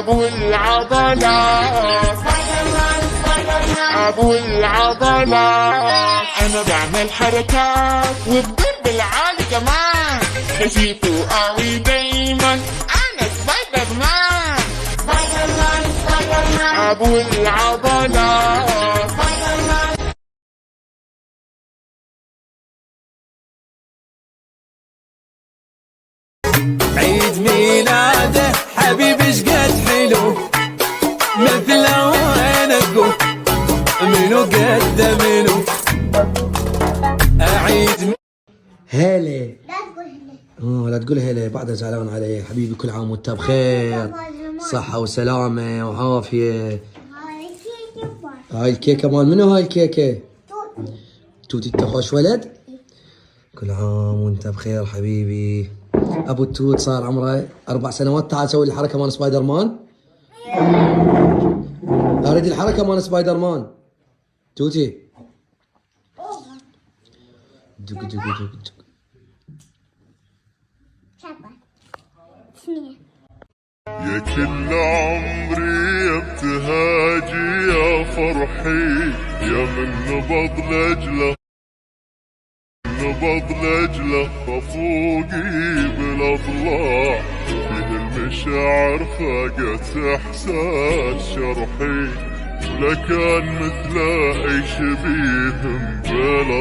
ابو العضلات، ابو العضلات. انا بعمل حركات وبضرب العالي كمان، نشيطه قوي دايما، انا سبايدر مان. ابو العضلات. عيد ميلاده حبيبي شقد حلو، مثله وينكو منو قد منو. اعيد هلا لا تقول هلا بعدها زعلان عليك حبيبي. كل عام وانت بخير، صحة وسلامة وعافية. هاي الكيكة مال منو؟ هاي الكيكة توتي. انت خوش ولد. كل عام وانت بخير حبيبي. ابو التوت صار عمره 4 سنوات. تعال سوي الحركة مال سبايدر مان. اريد الحركة مال سبايدر مان توتي. دق دق دق دق. يا كل عمري يا ابتهاجي يا فرحي، يا من نبض لجله، نبض لجله فوقي بالاضلاع، فيه المشاعر فاقت احساس شرحي، ولا كان مثله اي شبيه بلا